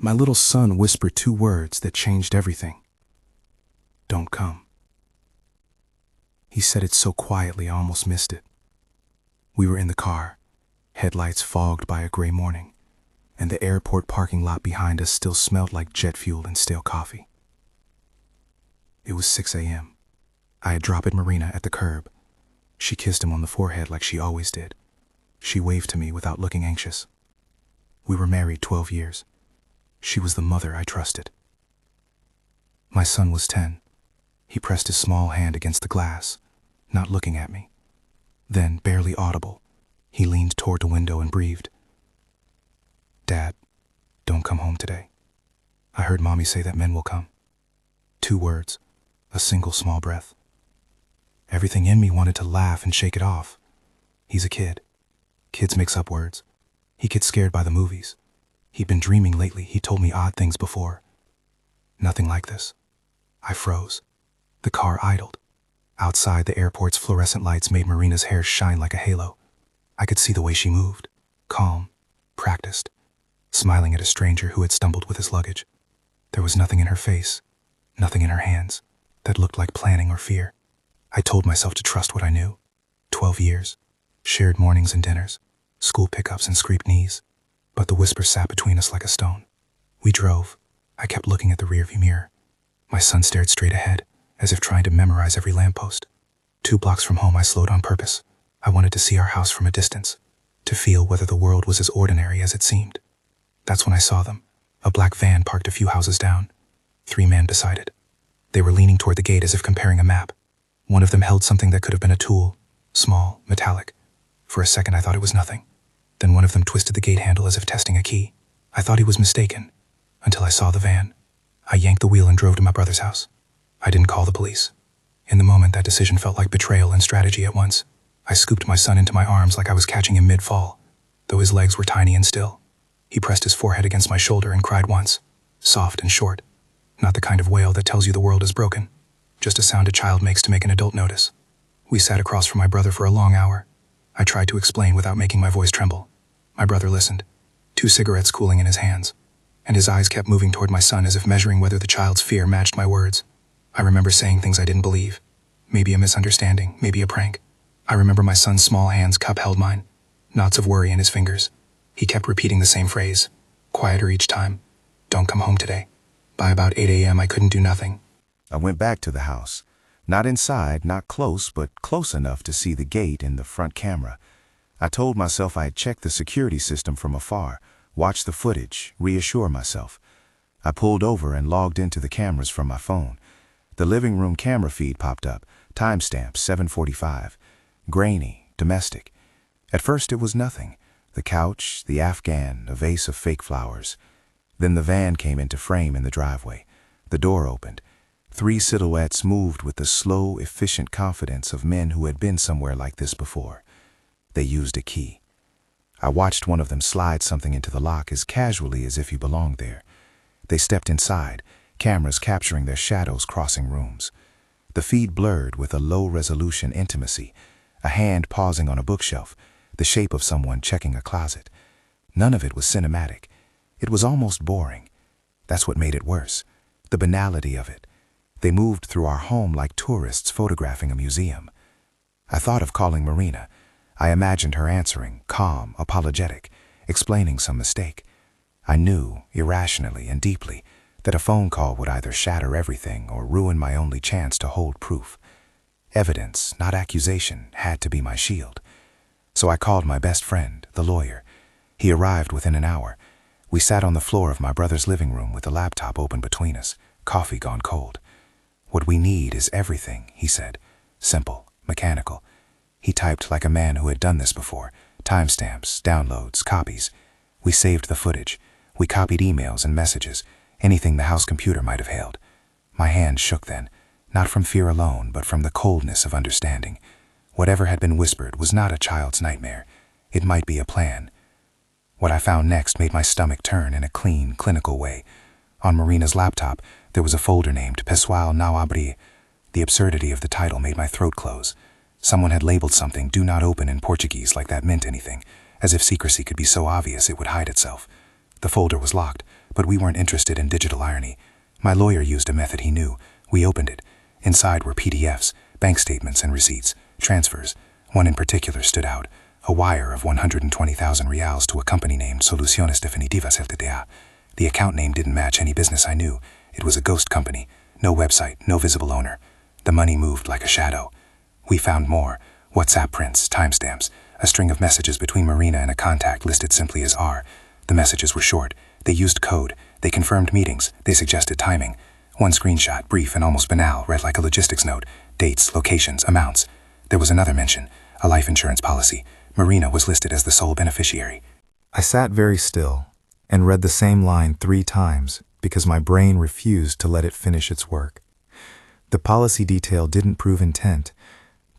My little son whispered two words that changed everything. Don't come. He said it so quietly I almost missed it. We were in the car, headlights fogged by a gray morning, and the airport parking lot behind us still smelled like jet fuel and stale coffee. It was 6 a.m. I had dropped Marina at the curb. She kissed him on the forehead like she always did. She waved to me without looking anxious. We were married 12 years. She was the mother I trusted. My son was 10. He pressed his small hand against the glass, not looking at me. Then, barely audible, he leaned toward the window and breathed. Dad, don't come home today. I heard Mommy say that men will come. 2 words, a single small breath. Everything in me wanted to laugh and shake it off. He's a kid. Kids mix up words. He gets scared by the movies. He'd been dreaming lately. He told me odd things before. Nothing like this. I froze. The car idled. Outside, the airport's fluorescent lights made Marina's hair shine like a halo. I could see the way she moved, calm, practiced, smiling at a stranger who had stumbled with his luggage. There was nothing in her face, nothing in her hands, that looked like planning or fear. I told myself to trust what I knew. 12 years, shared mornings and dinners, school pickups and scraped knees. But the whisper sat between us like a stone. We drove. I kept looking at the rearview mirror. My son stared straight ahead, as if trying to memorize every lamppost. 2 blocks from home, I slowed on purpose. I wanted to see our house from a distance, to feel whether the world was as ordinary as it seemed. That's when I saw them. A black van parked a few houses down. 3 men beside it. They were leaning toward the gate as if comparing a map. One of them held something that could have been a tool, small, metallic. For a second, I thought it was nothing. Then one of them twisted the gate handle as if testing a key. I thought he was mistaken, until I saw the van. I yanked the wheel and drove to my brother's house. I didn't call the police. In the moment, that decision felt like betrayal and strategy at once. I scooped my son into my arms like I was catching him mid-fall, though his legs were tiny and still. He pressed his forehead against my shoulder and cried once, soft and short. Not the kind of wail that tells you the world is broken, just a sound a child makes to make an adult notice. We sat across from my brother for a long hour. I tried to explain without making my voice tremble. My brother listened, 2 cigarettes cooling in his hands, and his eyes kept moving toward my son as if measuring whether the child's fear matched my words. I remember saying things I didn't believe. Maybe a misunderstanding, maybe a prank. I remember my son's small hands cup-held mine, knots of worry in his fingers. He kept repeating the same phrase, quieter each time. Don't come home today. By about 8 a.m., I couldn't do nothing. I went back to the house. Not inside, not close, but close enough to see the gate and the front camera. I told myself I had checked the security system from afar, watched the footage, reassure myself. I pulled over and logged into the cameras from my phone. The living room camera feed popped up, timestamp 7:45. Grainy, domestic. At first it was nothing. The couch, the Afghan, a vase of fake flowers. Then the van came into frame in the driveway. The door opened. 3 silhouettes moved with the slow, efficient confidence of men who had been somewhere like this before. They used a key. I watched one of them slide something into the lock as casually as if he belonged there. They stepped inside, cameras capturing their shadows crossing rooms. The feed blurred with a low-resolution intimacy, a hand pausing on a bookshelf, the shape of someone checking a closet. None of it was cinematic. It was almost boring. That's what made it worse, the banality of it. They moved through our home like tourists photographing a museum. I thought of calling Marina. I imagined her answering, calm, apologetic, explaining some mistake. I knew, irrationally and deeply, that a phone call would either shatter everything or ruin my only chance to hold proof. Evidence, not accusation, had to be my shield. So I called my best friend, the lawyer. He arrived within an hour. We sat on the floor of my brother's living room with the laptop open between us, coffee gone cold. What we need is everything, he said. Simple, mechanical. He typed like a man who had done this before. Timestamps, downloads, copies. We saved the footage. We copied emails and messages, anything the house computer might have hailed. My hand shook then, not from fear alone, but from the coldness of understanding. Whatever had been whispered was not a child's nightmare. It might be a plan. What I found next made my stomach turn in a clean, clinical way. On Marina's laptop, there was a folder named Pessoal Não Abrir. The absurdity of the title made my throat close. Someone had labeled something "Do Not Open" in Portuguese like that meant anything, as if secrecy could be so obvious it would hide itself. The folder was locked, but we weren't interested in digital irony. My lawyer used a method he knew. We opened it. Inside were PDFs, bank statements and receipts, transfers. One in particular stood out, a wire of 120,000 reals to a company named Soluciones Definitivas Ltda. The account name didn't match any business I knew. It was a ghost company, no website, no visible owner. The money moved like a shadow. We found more, WhatsApp prints, timestamps, a string of messages between Marina and a contact listed simply as R. The messages were short. They used code. They confirmed meetings. They suggested timing. One screenshot, brief and almost banal, read like a logistics note. Dates, locations, amounts. There was another mention, a life insurance policy. Marina was listed as the sole beneficiary. I sat very still and read the same line 3 times because my brain refused to let it finish its work. The policy detail didn't prove intent,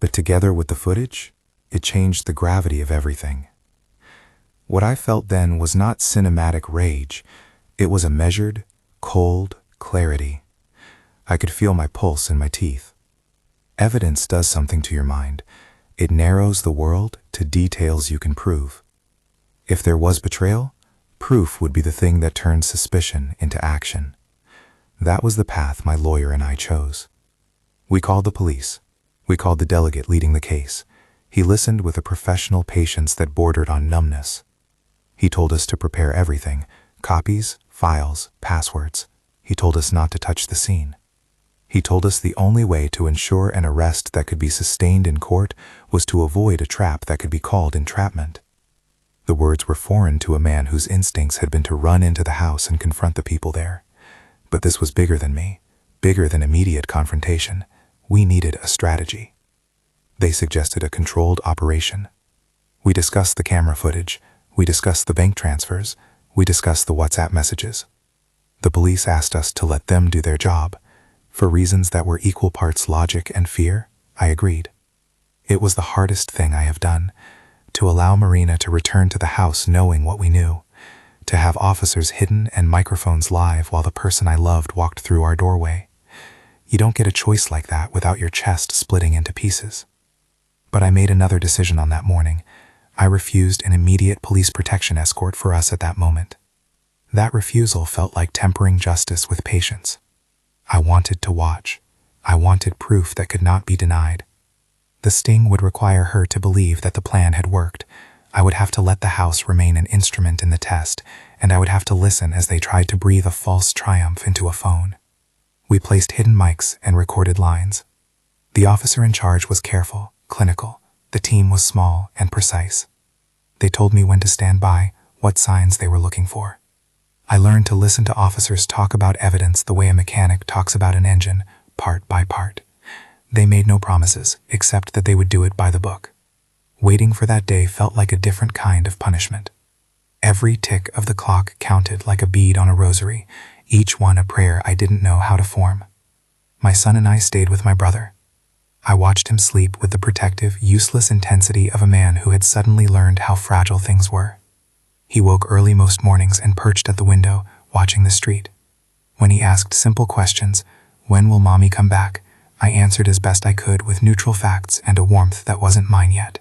but together with the footage, it changed the gravity of everything. What I felt then was not cinematic rage. It was a measured, cold clarity. I could feel my pulse in my teeth. Evidence does something to your mind. It narrows the world to details you can prove. If there was betrayal, proof would be the thing that turned suspicion into action. That was the path my lawyer and I chose. We called the police. We called the delegate leading the case. He listened with a professional patience that bordered on numbness. He told us to prepare everything, copies, files, passwords. He told us not to touch the scene. He told us the only way to ensure an arrest that could be sustained in court was to avoid a trap that could be called entrapment. The words were foreign to a man whose instincts had been to run into the house and confront the people there. But this was bigger than me, bigger than immediate confrontation. We needed a strategy. They suggested a controlled operation. We discussed the camera footage. We discussed the bank transfers. We discussed the WhatsApp messages. The police asked us to let them do their job. For reasons that were equal parts logic and fear, I agreed. It was the hardest thing I have done, to allow Marina to return to the house knowing what we knew, to have officers hidden and microphones live while the person I loved walked through our doorway. You don't get a choice like that without your chest splitting into pieces. But I made another decision on that morning. I refused an immediate police protection escort for us at that moment. That refusal felt like tempering justice with patience. I wanted to watch. I wanted proof that could not be denied. The sting would require her to believe that the plan had worked. I would have to let the house remain an instrument in the test, and I would have to listen as they tried to breathe a false triumph into a phone. We placed hidden mics and recorded lines. The officer in charge was careful, clinical. The team was small and precise. They told me when to stand by, what signs they were looking for. I learned to listen to officers talk about evidence the way a mechanic talks about an engine, part by part. They made no promises, except that they would do it by the book. Waiting for that day felt like a different kind of punishment. Every tick of the clock counted like a bead on a rosary, each one a prayer I didn't know how to form. My son and I stayed with my brother. I watched him sleep with the protective, useless intensity of a man who had suddenly learned how fragile things were. He woke early most mornings and perched at the window, watching the street. When he asked simple questions, "When will mommy come back?" I answered as best I could with neutral facts and a warmth that wasn't mine yet.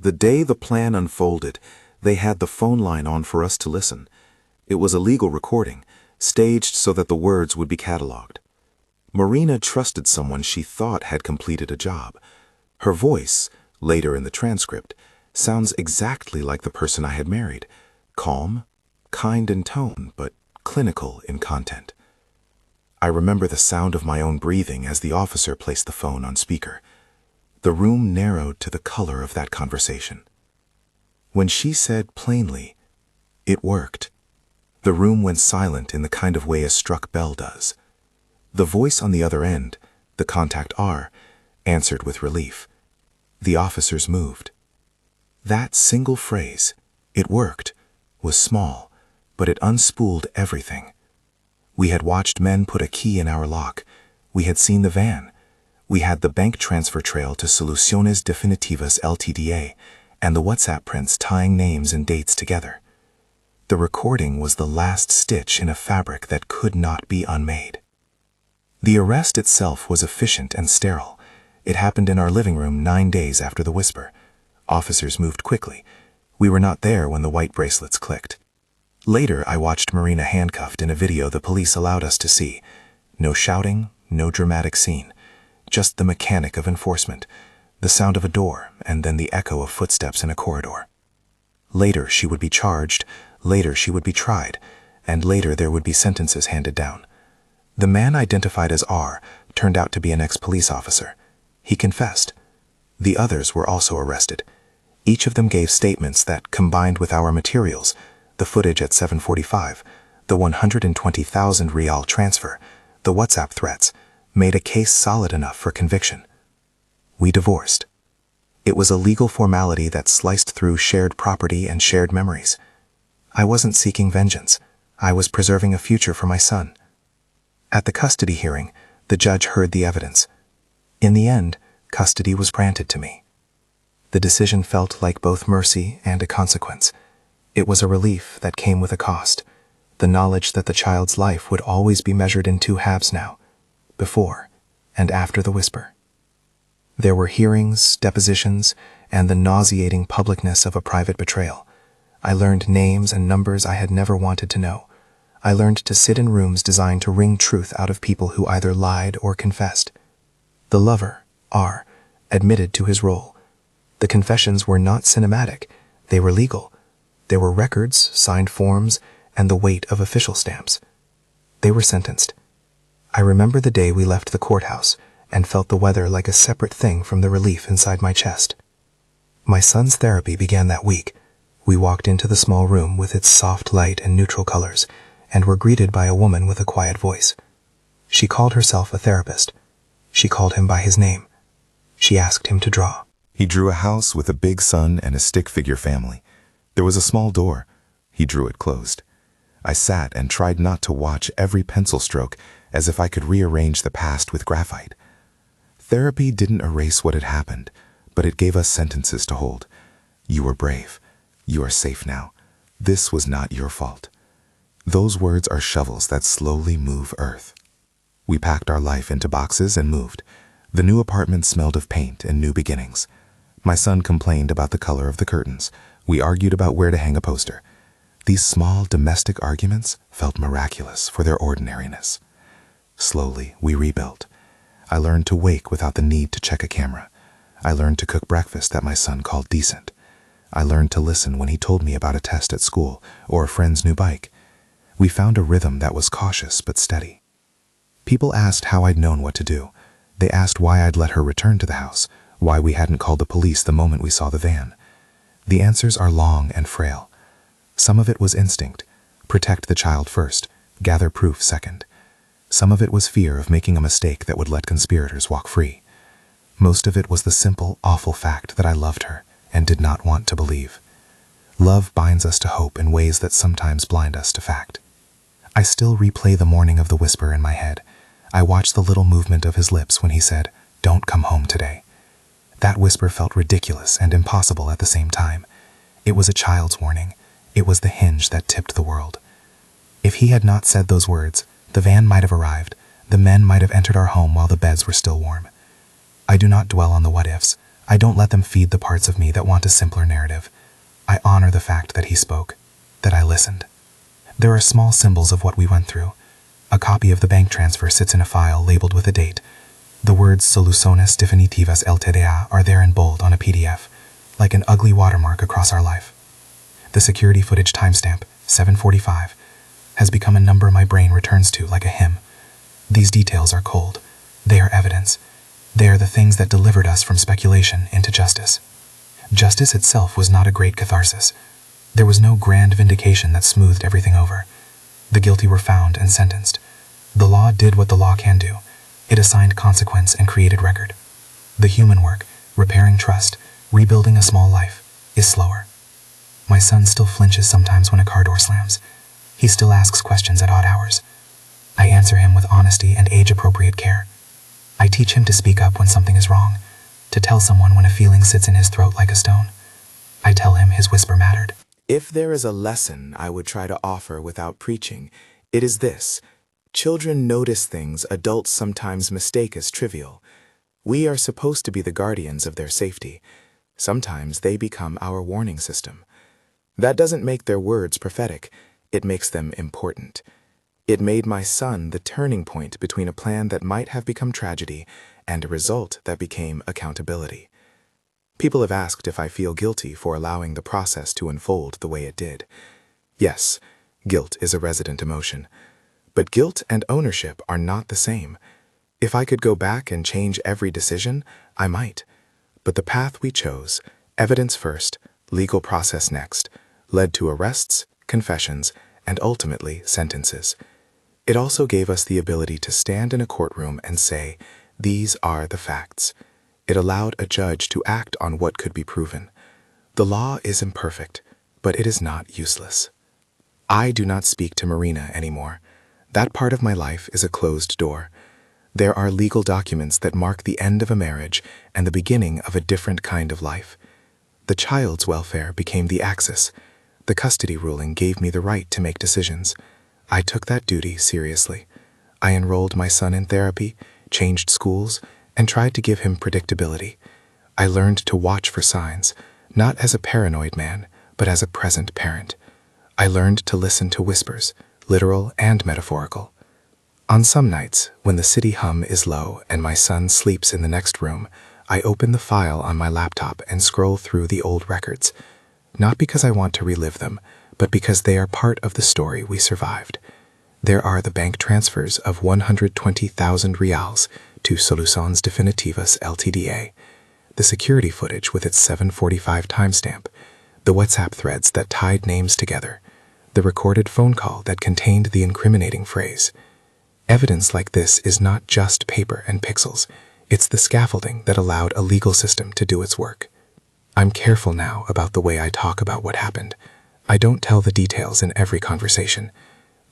The day the plan unfolded, they had the phone line on for us to listen. It was a legal recording, staged so that the words would be cataloged. Marina trusted someone she thought had completed a job. Her voice, later in the transcript, sounds exactly like the person I had married. Calm, kind in tone, but clinical in content. I remember the sound of my own breathing as the officer placed the phone on speaker. The room narrowed to the color of that conversation. When she said plainly, "It worked," the room went silent in the kind of way a struck bell does. The voice on the other end, the contact R, answered with relief. The officers moved. That single phrase, "It worked," was small, but it unspooled everything. We had watched men put a key in our lock. We had seen the van. We had the bank transfer trail to Soluciones Definitivas Ltda and the WhatsApp prints tying names and dates together. The recording was the last stitch in a fabric that could not be unmade. The arrest itself was efficient and sterile. It happened in our living room 9 days after the whisper. Officers moved quickly. We were not there when the white bracelets clicked. Later, I watched Marina handcuffed in a video the police allowed us to see. No shouting, no dramatic scene. Just the mechanic of enforcement, the sound of a door, and then the echo of footsteps in a corridor. Later, she would be charged, later she would be tried, and later there would be sentences handed down. The man identified as R turned out to be an ex-police officer. He confessed. The others were also arrested. Each of them gave statements that, combined with our materials, the footage at 7:45, the 120,000 rial transfer, the WhatsApp threats, made a case solid enough for conviction. We divorced. It was a legal formality that sliced through shared property and shared memories. I wasn't seeking vengeance. I was preserving a future for my son. At the custody hearing, the judge heard the evidence. In the end, custody was granted to me. The decision felt like both mercy and a consequence. It was a relief that came with a cost, the knowledge that the child's life would always be measured in two halves now, before and after the whisper. There were hearings, depositions, and the nauseating publicness of a private betrayal. I learned names and numbers I had never wanted to know. I learned to sit in rooms designed to wring truth out of people who either lied or confessed. The lover, R, admitted to his role. The confessions were not cinematic, they were legal. There were records, signed forms, and the weight of official stamps. They were sentenced. I remember the day we left the courthouse and felt the weather like a separate thing from the relief inside my chest. My son's therapy began that week. We walked into the small room with its soft light and neutral colors and were greeted by a woman with a quiet voice. She called herself a therapist. She called him by his name. She asked him to draw. He drew a house with a big sun and a stick figure family. There was a small door. He drew it closed. I sat and tried not to watch every pencil stroke as if I could rearrange the past with graphite. Therapy didn't erase what had happened, but it gave us sentences to hold. You were brave. You are safe now. This was not your fault. Those words are shovels that slowly move earth. We packed our life into boxes and moved. The new apartment smelled of paint and new beginnings. My son complained about the color of the curtains. We argued about where to hang a poster. These small domestic arguments felt miraculous for their ordinariness. Slowly, we rebuilt. I learned to wake without the need to check a camera. I learned to cook breakfast that my son called decent. I learned to listen when he told me about a test at school or a friend's new bike. We found a rhythm that was cautious but steady. People asked how I'd known what to do. They asked why I'd let her return to the house, why we hadn't called the police the moment we saw the van. The answers are long and frail. Some of it was instinct. Protect the child first, gather proof second. Some of it was fear of making a mistake that would let conspirators walk free. Most of it was the simple, awful fact that I loved her and did not want to believe. Love binds us to hope in ways that sometimes blind us to fact. I still replay the morning of the whisper in my head. I watch the little movement of his lips when he said, "Don't come home today." That whisper felt ridiculous and impossible at the same time. It was a child's warning. It was the hinge that tipped the world. If he had not said those words, the van might have arrived. The men might have entered our home while the beds were still warm. I do not dwell on the what-ifs. I don't let them feed the parts of me that want a simpler narrative. I honor the fact that he spoke, that I listened. There are small symbols of what we went through. A copy of the bank transfer sits in a file labeled with a date. The words "Soluciones definitivas LTDA" are there in bold on a PDF, like an ugly watermark across our life. The security footage timestamp, 7:45, has become a number my brain returns to like a hymn. These details are cold. They are evidence. They are the things that delivered us from speculation into justice. Justice itself was not a great catharsis. There was no grand vindication that smoothed everything over. The guilty were found and sentenced. The law did what the law can do. It assigned consequence and created record. The human work, repairing trust, rebuilding a small life, is slower. My son still flinches sometimes when a car door slams. He still asks questions at odd hours. I answer him with honesty and age-appropriate care. I teach him to speak up when something is wrong, to tell someone when a feeling sits in his throat like a stone. I tell him his whisper mattered. If there is a lesson I would try to offer without preaching, it is this. Children notice things adults sometimes mistake as trivial. We are supposed to be the guardians of their safety. Sometimes they become our warning system. That doesn't make their words prophetic. it makes them important. It made my son the turning point between a plan that might have become tragedy and a result that became accountability. People have asked if I feel guilty for allowing the process to unfold the way it did. Yes, guilt is a resident emotion. But guilt and ownership are not the same. If I could go back and change every decision, I might. But the path we chose, evidence first, legal process next, led to arrests, confessions, and ultimately sentences. It also gave us the ability to stand in a courtroom and say, "These are the facts." It allowed a judge to act on what could be proven. The law is imperfect, but it is not useless. I do not speak to Marina anymore. That part of my life is a closed door. There are legal documents that mark the end of a marriage and the beginning of a different kind of life. The child's welfare became the axis. The custody ruling gave me the right to make decisions. I took that duty seriously. I enrolled my son in therapy, changed schools, and tried to give him predictability. I learned to watch for signs, not as a paranoid man, but as a present parent. I learned to listen to whispers, literal and metaphorical. On some nights, when the city hum is low and my son sleeps in the next room, I open the file on my laptop and scroll through the old records, not because I want to relive them, but because they are part of the story we survived. There are the bank transfers of 120,000 reals to Soluciones Definitivas Ltda, the security footage with its 7:45 timestamp, the WhatsApp threads that tied names together, the recorded phone call that contained the incriminating phrase. Evidence like this is not just paper and pixels. It's the scaffolding that allowed a legal system to do its work. I'm careful now about the way I talk about what happened. I don't tell the details in every conversation.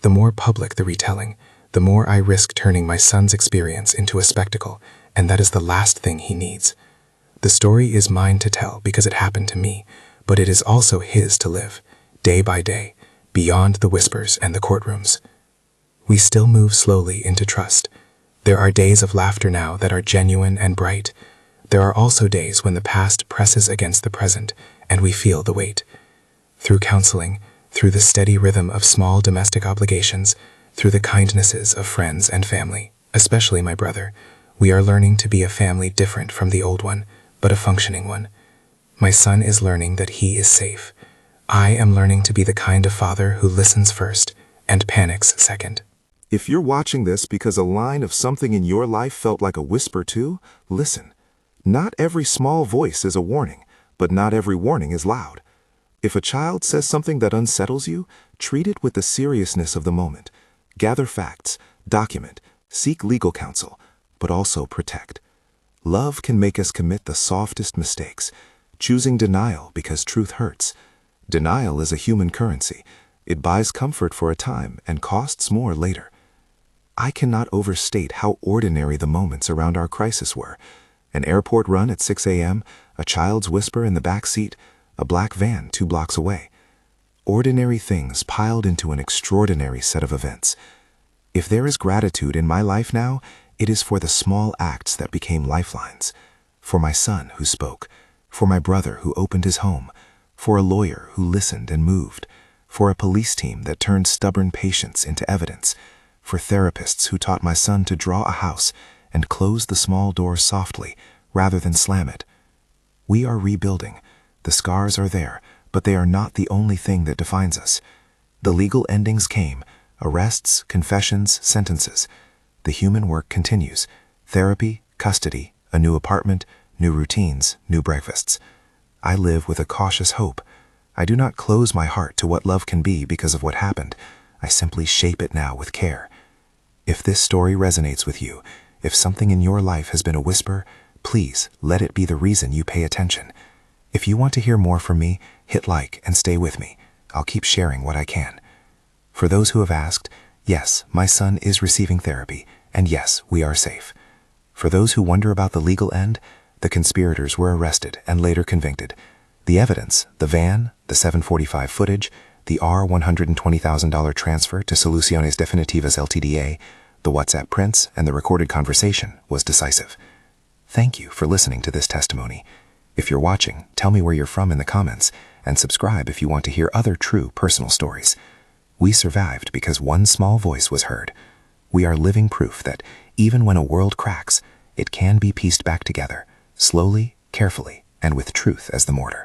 The more public the retelling, the more I risk turning my son's experience into a spectacle, and that is the last thing he needs. The story is mine to tell because it happened to me, but it is also his to live, day by day, beyond the whispers and the courtrooms. We still move slowly into trust. There are days of laughter now that are genuine and bright. There are also days when the past presses against the present, and we feel the weight. Through counseling, through the steady rhythm of small domestic obligations, through the kindnesses of friends and family, especially my brother, we are learning to be a family different from the old one, but a functioning one. My son is learning that he is safe. I am learning to be the kind of father who listens first and panics second. If you're watching this because a line of something in your life felt like a whisper too, listen. Not every small voice is a warning, but not every warning is loud. If a child says something that unsettles you, treat it with the seriousness of the moment. Gather facts, document, seek legal counsel, but also protect. Love can make us commit the softest mistakes, choosing denial because truth hurts. Denial is a human currency. It buys comfort for a time and costs more later. I cannot overstate how ordinary the moments around our crisis were. An airport run at 6 a.m., a child's whisper in the back seat, a black van 2 blocks away. Ordinary things piled into an extraordinary set of events. If there is gratitude in my life now, it is for the small acts that became lifelines. For my son who spoke, for my brother who opened his home, for a lawyer who listened and moved, for a police team that turned stubborn patience into evidence, for therapists who taught my son to draw a house and close the small door softly rather than slam it. We are rebuilding. The scars are there, but they are not the only thing that defines us. The legal endings came, arrests, confessions, sentences. The human work continues. Therapy, custody, a new apartment, new routines, new breakfasts. I live with a cautious hope. I do not close my heart to what love can be because of what happened. I simply shape it now with care. If this story resonates with you, if something in your life has been a whisper, please let it be the reason you pay attention. If you want to hear more from me, hit like and stay with me. I'll keep sharing what I can. For those who have asked, yes, my son is receiving therapy, and yes, we are safe. For those who wonder about the legal end, the conspirators were arrested and later convicted. The evidence, the van, the 7:45 footage, the $120,000 transfer to Soluciones Definitivas Ltda, the WhatsApp prints, and the recorded conversation was decisive. Thank you for listening to this testimony. If you're watching, tell me where you're from in the comments, and subscribe if you want to hear other true personal stories. We survived because one small voice was heard. We are living proof that even when a world cracks, it can be pieced back together, slowly, carefully, and with truth as the mortar.